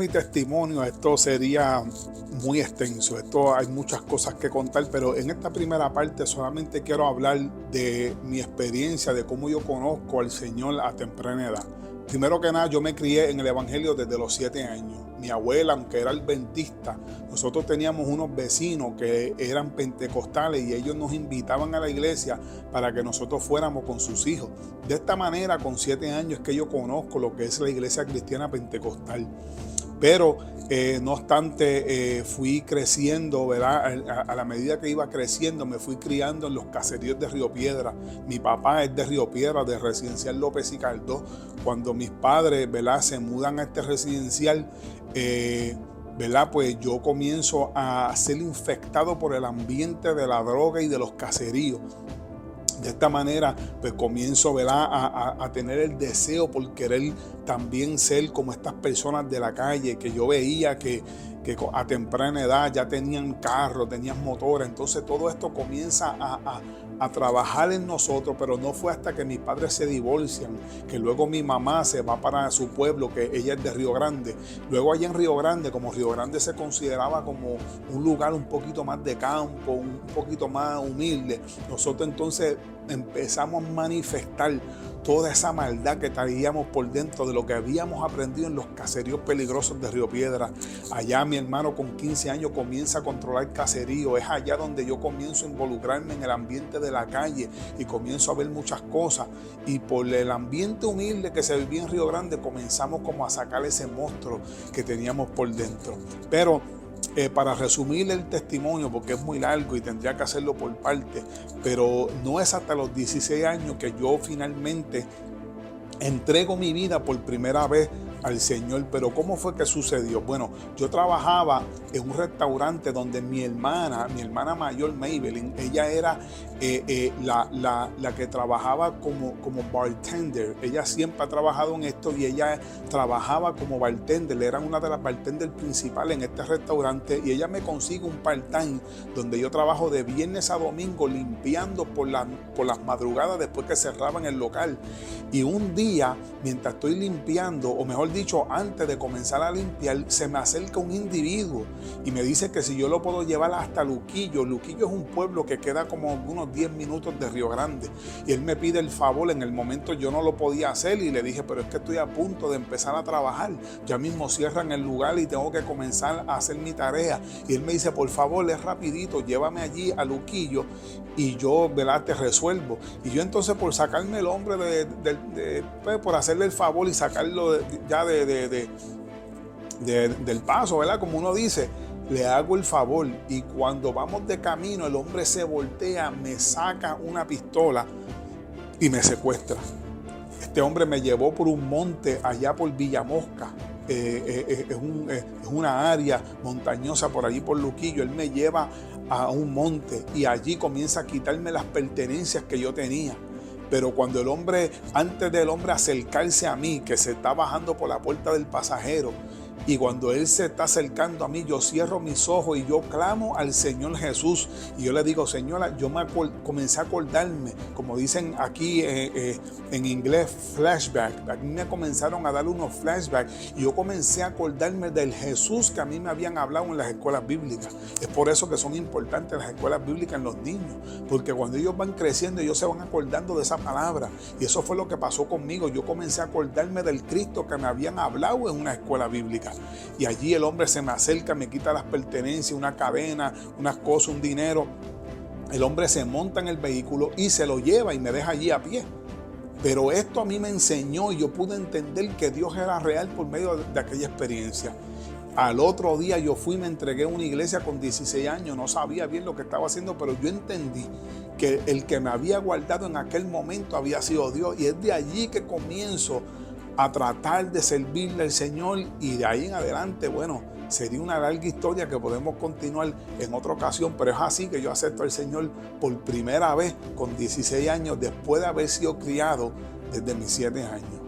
Mi testimonio, esto sería muy extenso, hay muchas cosas que contar, pero en esta primera parte solamente quiero hablar de mi experiencia, de cómo yo conozco al Señor a temprana edad. Primero que nada, yo me crié en el Evangelio desde los 7 años. Mi abuela, aunque era adventista, nosotros teníamos unos vecinos que eran pentecostales y ellos nos invitaban a la iglesia para que nosotros fuéramos con sus hijos. De esta manera, con 7 años es que yo conozco lo que es la iglesia cristiana pentecostal. Pero no obstante, fui creciendo, ¿verdad? A la medida que iba creciendo, me fui criando en los caseríos de Río Piedra. Mi papá es de Río Piedra, de Residencial López y Caldó. Cuando mis padres, ¿verdad?, se mudan a este residencial, ¿verdad?, pues yo comienzo a ser infectado por el ambiente de la droga y de los caseríos. De esta manera, pues comienzo, ¿verdad?, a tener el deseo por querer también ser como estas personas de la calle que yo veía que a temprana edad ya tenían carros, tenían motores. Entonces todo esto comienza a trabajar en nosotros, pero no fue hasta que mis padres se divorcian, que luego mi mamá se va para su pueblo, que ella es de Río Grande. Luego allá en Río Grande, como Río Grande se consideraba como un lugar un poquito más de campo, un poquito más humilde, nosotros entonces empezamos a manifestar toda esa maldad que traíamos por dentro de lo que habíamos aprendido en los caseríos peligrosos de Río Piedra. Allá mi hermano con 15 años comienza a controlar caserío. Es allá donde yo comienzo a involucrarme en el ambiente de la calle y comienzo a ver muchas cosas. Y por el ambiente humilde que se vivía en Río Grande comenzamos como a sacar ese monstruo que teníamos por dentro. Pero para resumir el testimonio, porque es muy largo y tendría que hacerlo por parte, pero no es hasta los 16 años que yo finalmente entrego mi vida por primera vez al Señor. Pero ¿cómo fue que sucedió? Bueno, yo trabajaba en un restaurante donde mi hermana mayor, Maybelline, ella era la que trabajaba como bartender. Ella siempre ha trabajado en esto y ella trabajaba como bartender. Era una de las bartenders principales en este restaurante y ella me consigue un part-time donde yo trabajo de viernes a domingo limpiando por las madrugadas después que cerraban el local. Y un día, mientras estoy limpiando, o mejor dicho, antes de comenzar a limpiar, se me acerca un individuo y me dice que si yo lo puedo llevar hasta Luquillo. Luquillo es un pueblo que queda como unos 10 minutos de Río Grande. Y él me pide el favor. En el momento yo no lo podía hacer y le dije, pero es que estoy a punto de empezar a trabajar. Ya mismo cierran el lugar y tengo que comenzar a hacer mi tarea. Y él me dice, por favor, es rapidito, llévame allí a Luquillo y yo, ¿verdad?, te resuelvo. Y yo entonces, por sacarme el hombre pues, por hacerle el favor y sacarlo ya del paso, ¿verdad?, como uno dice, le hago el favor. Y cuando vamos de camino, el hombre se voltea, me saca una pistola y me secuestra. Este hombre me llevó por un monte allá por Villamosca. Es una área montañosa por allí por Luquillo. Él me lleva a un monte y allí comienza a quitarme las pertenencias que yo tenía. Pero cuando antes del hombre acercarse a mí, que se está bajando por la puerta del pasajero, y cuando él se está acercando a mí, yo cierro mis ojos y yo clamo al Señor Jesús. Y yo le digo, Señora, yo comencé a acordarme, como dicen aquí en inglés, flashback. A mí me comenzaron a dar unos flashbacks y yo comencé a acordarme del Jesús que a mí me habían hablado en las escuelas bíblicas. Es por eso que son importantes las escuelas bíblicas en los niños, porque cuando ellos van creciendo, ellos se van acordando de esa palabra. Y eso fue lo que pasó conmigo. Yo comencé a acordarme del Cristo que me habían hablado en una escuela bíblica. Y allí el hombre se me acerca, me quita las pertenencias, una cadena, unas cosas, un dinero. El hombre se monta en el vehículo y se lo lleva y me deja allí a pie. Pero esto a mí me enseñó y yo pude entender que Dios era real por medio de aquella experiencia. Al otro día yo fui y me entregué a una iglesia con 16 años, no sabía bien lo que estaba haciendo, pero yo entendí que el que me había guardado en aquel momento había sido Dios. Y es de allí que comienzo a tratar de servirle al Señor, y de ahí en adelante, bueno, sería una larga historia que podemos continuar en otra ocasión, pero es así que yo acepto al Señor por primera vez con 16 años, después de haber sido criado desde mis 7 años.